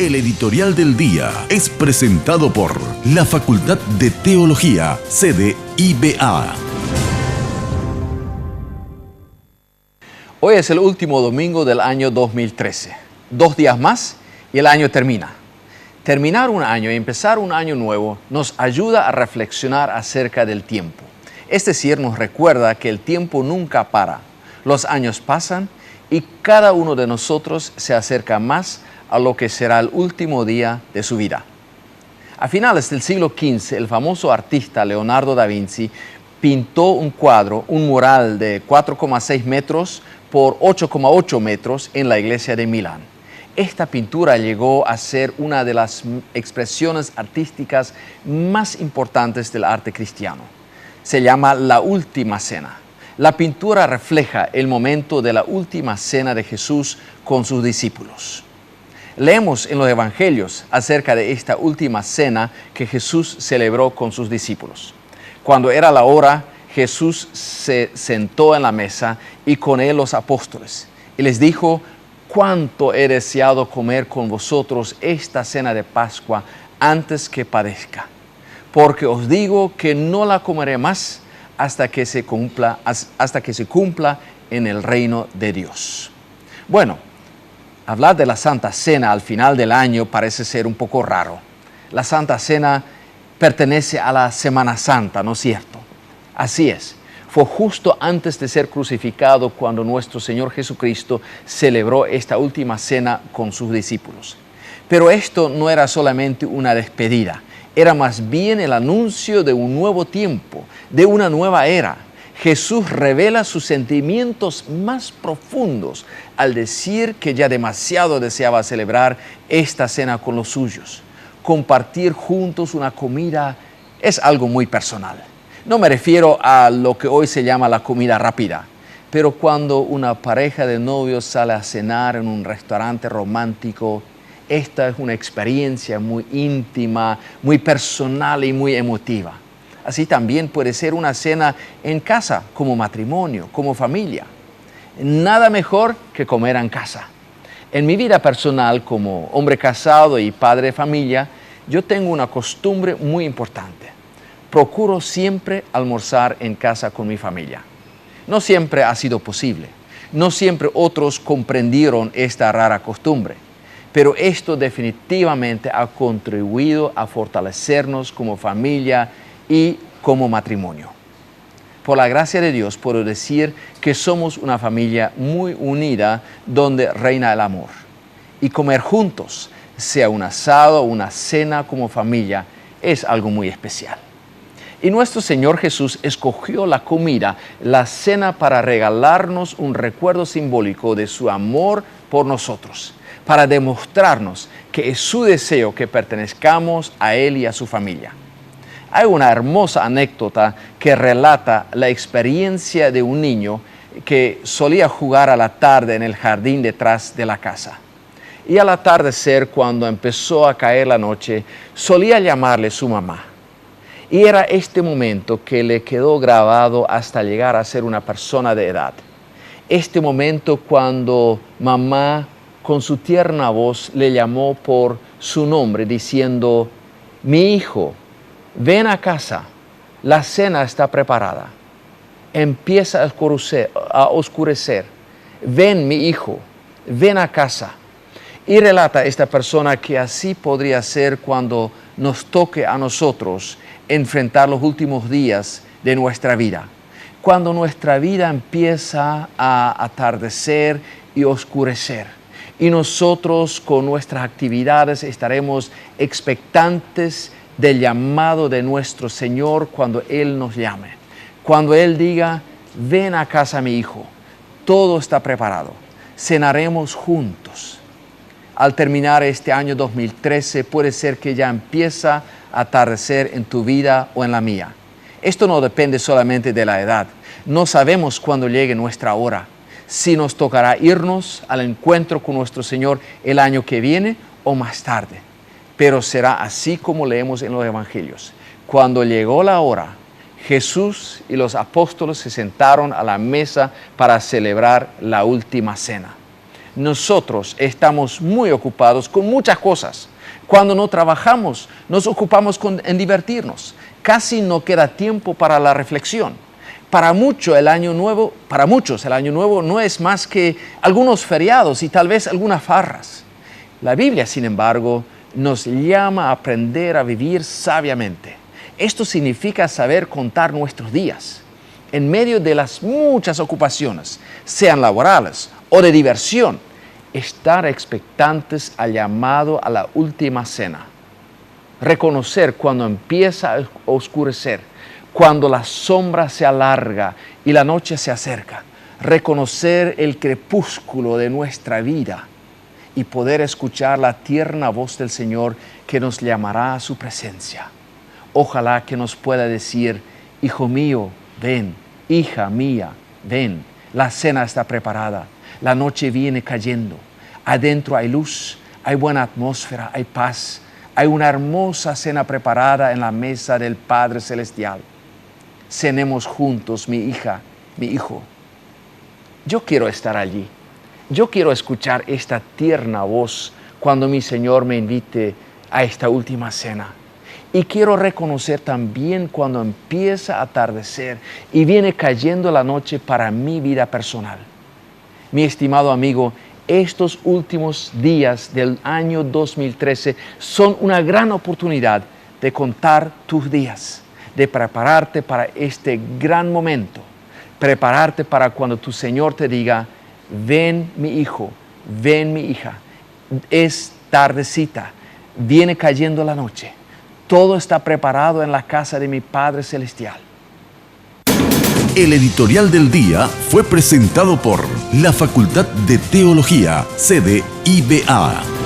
El editorial del día es presentado por la Facultad de Teología, sede IBA. Hoy es el último domingo del año 2013. 2 días más y el año termina. Terminar un año y empezar un año nuevo nos ayuda a reflexionar acerca del tiempo. Es decir, nos recuerda que el tiempo nunca para. Los años pasan y cada uno de nosotros se acerca más a lo que será el último día de su vida. A finales del siglo XV, el famoso artista Leonardo da Vinci pintó un cuadro, un mural de 4,6 metros por 8,8 metros en la iglesia de Milán. Esta pintura llegó a ser una de las expresiones artísticas más importantes del arte cristiano. Se llama La Última Cena. La pintura refleja el momento de la última cena de Jesús con sus discípulos. Leemos en los Evangelios acerca de esta última cena que Jesús celebró con sus discípulos. Cuando era la hora, Jesús se sentó en la mesa y con él los apóstoles. Y les dijo: «Cuánto he deseado comer con vosotros esta cena de Pascua antes que padezca. Porque os digo que no la comeré más hasta que se cumpla en el reino de Dios». Bueno, hablar de la Santa Cena al final del año parece ser un poco raro. La Santa Cena pertenece a la Semana Santa, ¿no es cierto? Así es. Fue justo antes de ser crucificado cuando nuestro Señor Jesucristo celebró esta última cena con sus discípulos. Pero esto no era solamente una despedida. Era más bien el anuncio de un nuevo tiempo, de una nueva era. Jesús revela sus sentimientos más profundos al decir que ya demasiado deseaba celebrar esta cena con los suyos. Compartir juntos una comida es algo muy personal. No me refiero a lo que hoy se llama la comida rápida, pero cuando una pareja de novios sale a cenar en un restaurante romántico, esta es una experiencia muy íntima, muy personal y muy emotiva. Así también puede ser una cena en casa, como matrimonio, como familia. Nada mejor que comer en casa. En mi vida personal, como hombre casado y padre de familia, yo tengo una costumbre muy importante. Procuro siempre almorzar en casa con mi familia. No siempre ha sido posible. No siempre otros comprendieron esta rara costumbre. Pero esto definitivamente ha contribuido a fortalecernos como familia y como matrimonio. Por la gracia de Dios puedo decir que somos una familia muy unida donde reina el amor. Y comer juntos, sea un asado o una cena como familia, es algo muy especial. Y nuestro Señor Jesús escogió la comida, la cena, para regalarnos un recuerdo simbólico de su amor por nosotros, para demostrarnos que es su deseo que pertenezcamos a Él y a su familia. Hay una hermosa anécdota que relata la experiencia de un niño que solía jugar a la tarde en el jardín detrás de la casa. Y al atardecer, cuando empezó a caer la noche, solía llamarle su mamá. Y era este momento que le quedó grabado hasta llegar a ser una persona de edad. Este momento cuando mamá, con su tierna voz, le llamó por su nombre diciendo: «Mi hijo, ven a casa, la cena está preparada. Empieza a oscurecer. Ven, mi hijo, ven a casa». Y relata esta persona que así podría ser cuando nos toque a nosotros enfrentar los últimos días de nuestra vida. Cuando nuestra vida empieza a atardecer y oscurecer. Y nosotros con nuestras actividades estaremos expectantes del llamado de nuestro Señor cuando Él nos llame. Cuando Él diga: «Ven a casa, mi hijo, todo está preparado, cenaremos juntos». Al terminar este año 2013, puede ser que ya empieza a atardecer en tu vida o en la mía. Esto no depende solamente de la edad. No sabemos cuándo llegue nuestra hora, si nos tocará irnos al encuentro con nuestro Señor el año que viene o más tarde. Pero será así como leemos en los Evangelios. Cuando llegó la hora, Jesús y los apóstoles se sentaron a la mesa para celebrar la última cena. nosotros estamos muy ocupados con muchas cosas. Cuando no trabajamos, nos ocupamos en divertirnos. Casi no queda tiempo para la reflexión. Para muchos el año nuevo no es más que algunos feriados y tal vez algunas farras. La Biblia, sin embargo, nos llama a aprender a vivir sabiamente. Esto significa saber contar nuestros días. En medio de las muchas ocupaciones, sean laborales o de diversión, estar expectantes al llamado a la última cena. Reconocer cuando empieza a oscurecer, cuando la sombra se alarga y la noche se acerca. Reconocer el crepúsculo de nuestra vida y poder escuchar la tierna voz del Señor que nos llamará a su presencia. Ojalá que nos pueda decir: hijo mío, ven, hija mía, ven, la cena está preparada, la noche viene cayendo, adentro hay luz, hay buena atmósfera, hay paz, hay una hermosa cena preparada en la mesa del Padre Celestial. Cenemos juntos, mi hija, mi hijo. Yo quiero estar allí. Yo quiero escuchar esta tierna voz cuando mi Señor me invite a esta última cena. Y quiero reconocer también cuando empieza a atardecer y viene cayendo la noche para mi vida personal. Mi estimado amigo, estos últimos días del año 2013 son una gran oportunidad de contar tus días, de prepararte para este gran momento, prepararte para cuando tu Señor te diga: ven mi hijo, ven mi hija, es tardecita, viene cayendo la noche. Todo está preparado en la casa de mi Padre Celestial. El editorial del día fue presentado por la Facultad de Teología, sede IBA.